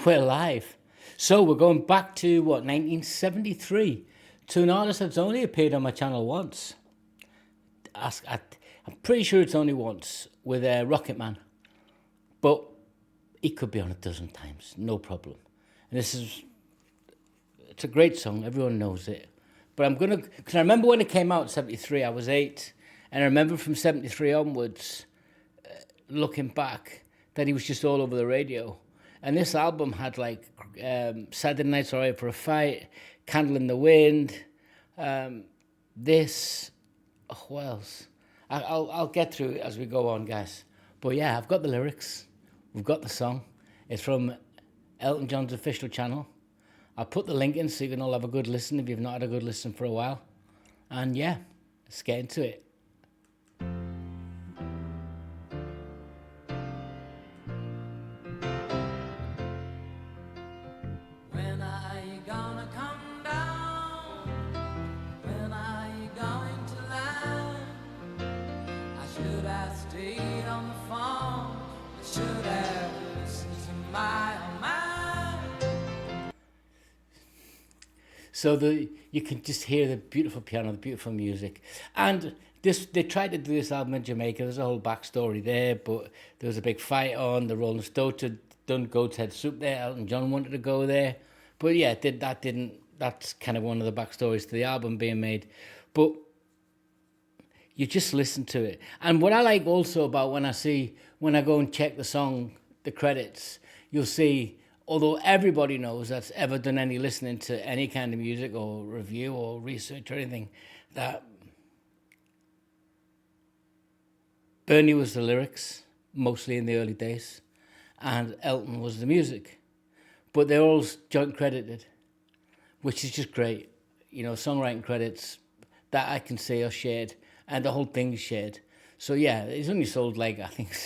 We're live. So we're going back to, 1973, to an artist that's only appeared on my channel once. I'm pretty sure it's only once, with Rocket Man. But he could be on a dozen times, no problem. And it's a great song, everyone knows it. But because I remember when it came out in 73, I was 8. And I remember from 73 onwards, looking back, that he was just all over the radio. And this album had Saturday Night's Alright for a Fight, Candle in the Wind, what else? I'll get through it as we go on, guys. But yeah, I've got the lyrics. We've got the song. It's from Elton John's official channel. I'll put the link in so you can all have a good listen if you've not had a good listen for a while. And yeah, let's get into it. So you can just hear the beautiful piano, the beautiful music. And they tried to do this album in Jamaica. There's a whole backstory there, but there was a big fight on. The Rolling Stones had done Goat's Head Soup there. Elton John wanted to go there. But yeah, that's kind of one of the backstories to the album being made. But you just listen to it. And what I like also about when I go and check the song, the credits, you'll see, although everybody knows that's ever done any listening to any kind of music or review or research or anything, that Bernie was the lyrics, mostly in the early days, and Elton was the music. But they're all joint credited, which is just great. You know, songwriting credits that I can say are shared, and the whole thing's shared. So yeah, it's only sold I think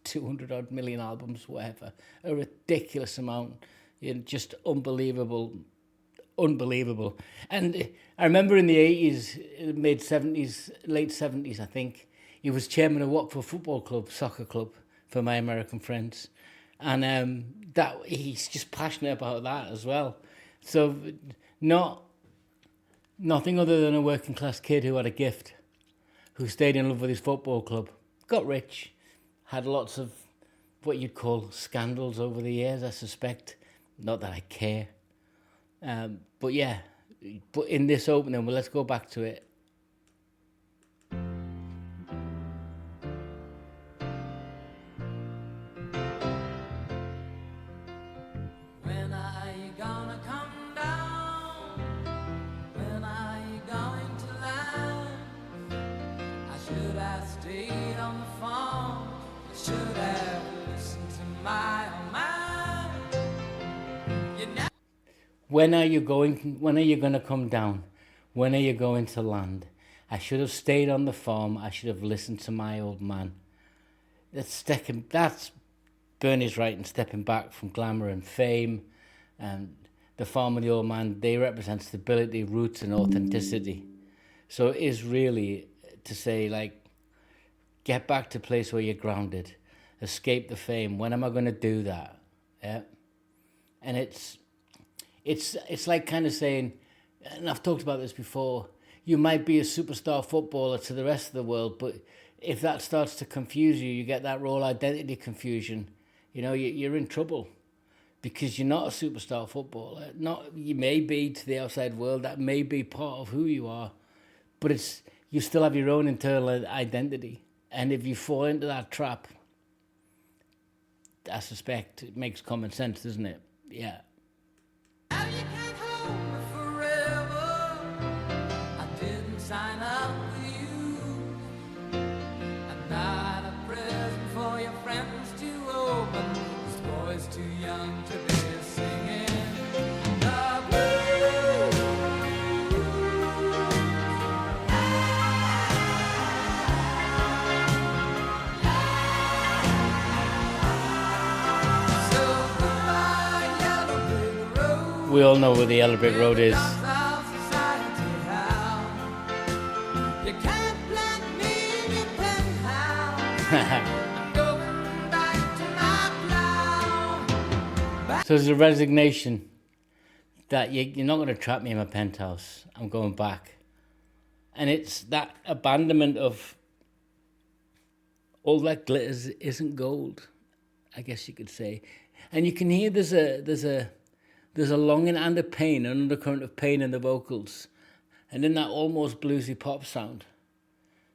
200 odd million albums, whatever, a ridiculous amount. Just unbelievable. And I remember in the 80s, mid-70s, late 70s, I think, he was chairman of Watford Football Club, soccer club, for my American friends. And that he's just passionate about that as well. So nothing other than a working class kid who had a gift, who stayed in love with his football club, got rich, had lots of what you'd call scandals over the years, I suspect. Not that I care. But yeah, but in this opening, well, let's go back to it. When are you going to come down? When are you going to land? I should have stayed on the farm. I should have listened to my old man. That's Bernie's writing, stepping back from glamour and fame. And the farm and the old man, they represent stability, roots and authenticity. So it is really to say, get back to a place where you're grounded. Escape the fame. When am I going to do that? Yeah. And it's like kind of saying, and I've talked about this before, you might be a superstar footballer to the rest of the world, but if that starts to confuse you, you get that role identity confusion, you're in trouble because you're not a superstar footballer. You may be to the outside world, that may be part of who you are, but you still have your own internal identity. And if you fall into that trap, I suspect it makes common sense, doesn't it? Yeah. Sign up with you. I'm not a present for your friends to open. This boy's too young to be singing the blues. So goodbye, yellow brick road. We all know where the yellow brick road is. I'm going back to my clown. So there's a resignation that you're not going to trap me in my penthouse. I'm going back. And it's that abandonment of all that glitters isn't gold, I guess you could say. And you can hear there's a longing and a pain, an undercurrent of pain in the vocals. And then that almost bluesy pop sound.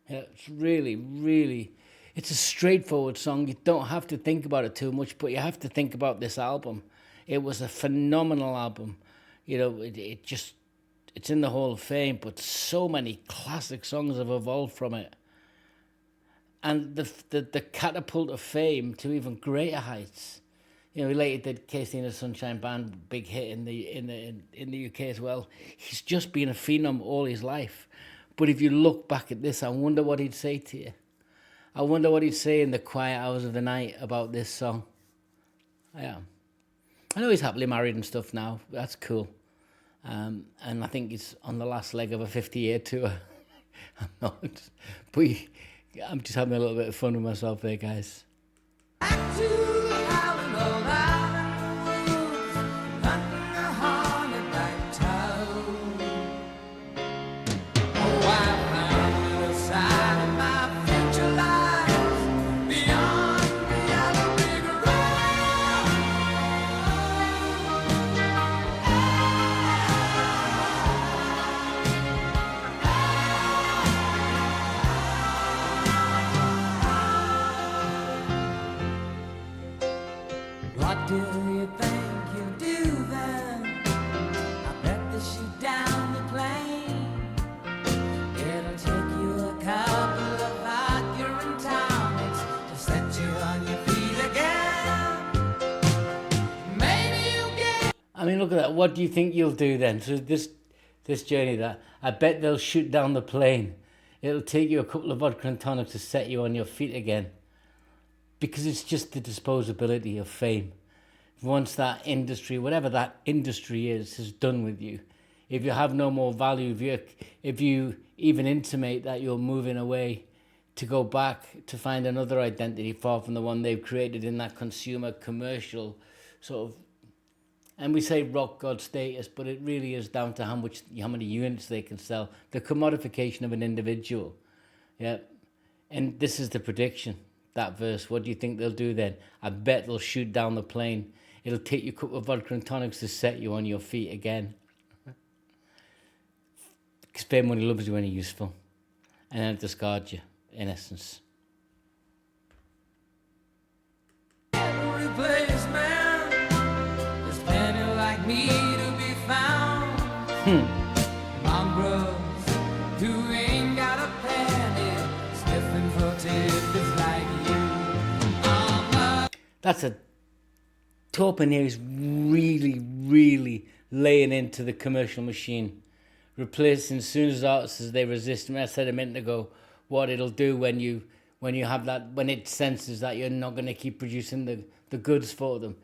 Yeah, it's really, really, it's a straightforward song. You don't have to think about it too much, but you have to think about this album. It was a phenomenal album. You know, it's in the Hall of Fame, but so many classic songs have evolved from it. And the catapult of fame to even greater heights. You know, he later did Casey and the Sunshine Band, big hit in the UK as well. He's just been a phenom all his life. But if you look back at this, I wonder what he'd say to you. I wonder what he'd say in the quiet hours of the night about this song. Yeah. I know he's happily married and stuff now. That's cool. And I think he's on the last leg of a 50-year tour. I'm not. But I'm just having a little bit of fun with myself there, guys. Back to the howling old island woods, hunting a hornet-like toad. Oh, I found the side of my future lies beyond the yellow brick What do you think you'll do then? I bet they shoot down the plane. It'll take you a couple of arguing tonics to set you on your feet again. Maybe you'll get. I mean, look at that. What do you think you'll do then? So this journey that I bet they'll shoot down the plane. It'll take you a couple of vodka and tonics to set you on your feet again. Because it's just the disposability of fame. Once that industry, whatever that industry is done with you, if you have no more value, if you even intimate that you're moving away to go back to find another identity far from the one they've created in that consumer commercial sort of, and we say rock god status, but it really is down to how many units they can sell, the commodification of an individual. Yeah, and this is the prediction. That verse, what do you think they'll do then? I bet they'll shoot down the plane. It'll take you a couple of vodka and tonics to set you on your feet again. Because fame only loves you when you're useful. And then it discards you, in essence. Every place, man, there's plenty like me to be found. Mongrels who ain't got a penny, sniffing for tidbits like you. That's a Taupin here is really, really laying into the commercial machine, replacing as soon as artists as they resist. I said a minute ago what it'll do when you have that, when it senses that you're not going to keep producing the goods for them.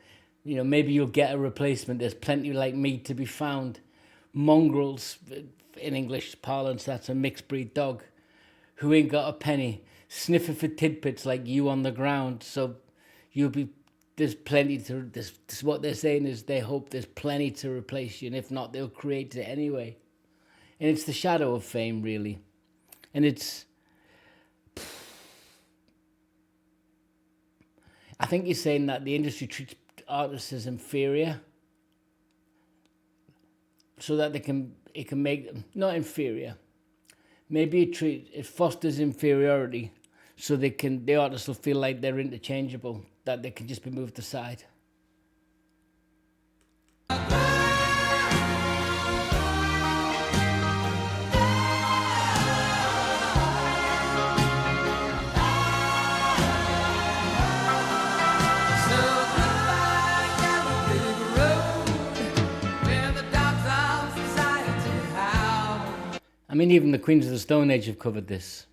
You know, maybe you'll get a replacement. There's plenty like me to be found. Mongrels, in English parlance, that's a mixed breed dog who ain't got a penny, sniffing for tidbits like you on the ground. So there's plenty to, this what they're saying is they hope there's plenty to replace you, and if not, they'll create it anyway. And it's the shadow of fame, really. And I think you're saying that the industry treats artists as inferior, so that it can make them, not inferior. Maybe it fosters inferiority, so the artists will feel like they're interchangeable, that they can just be moved aside. I mean, even the Queens of the Stone Age have covered this.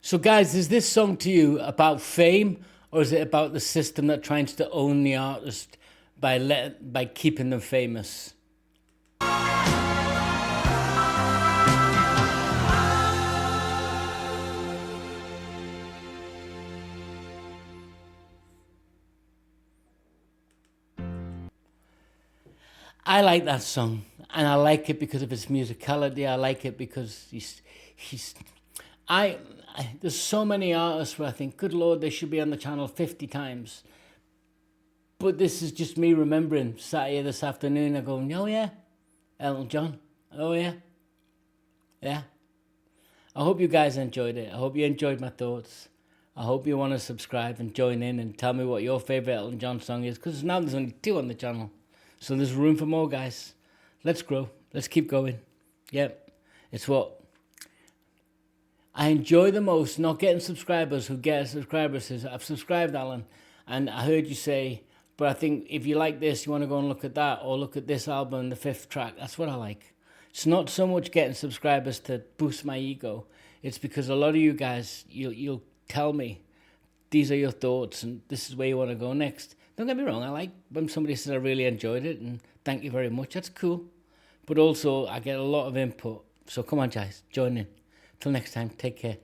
So, guys, is this song to you about fame, or is it about the system that tries to own the artist by keeping them famous? I like that song, and I like it because of its musicality. I like it because he's. There's so many artists where I think, good Lord, they should be on the channel 50 times. But this is just me remembering Saturday this afternoon. I go, oh yeah, Elton John. Oh yeah, yeah. I hope you guys enjoyed it. I hope you enjoyed my thoughts. I hope you want to subscribe and join in and tell me what your favorite Elton John song is, because now there's only 2 on the channel. So there's room for more, guys. Let's grow. Let's keep going. Yep. It's what I enjoy the most, not getting subscribers. Who get subscribers says, I've subscribed, Alan. And I heard you say, but I think if you like this, you want to go and look at that, or look at this album, the 5th track. That's what I like. It's not so much getting subscribers to boost my ego. It's because a lot of you guys, you'll tell me, these are your thoughts, and this is where you want to go next. Don't get me wrong, I like when somebody says I really enjoyed it, and thank you very much, that's cool. But also, I get a lot of input. So come on, guys, join in. Till next time, take care.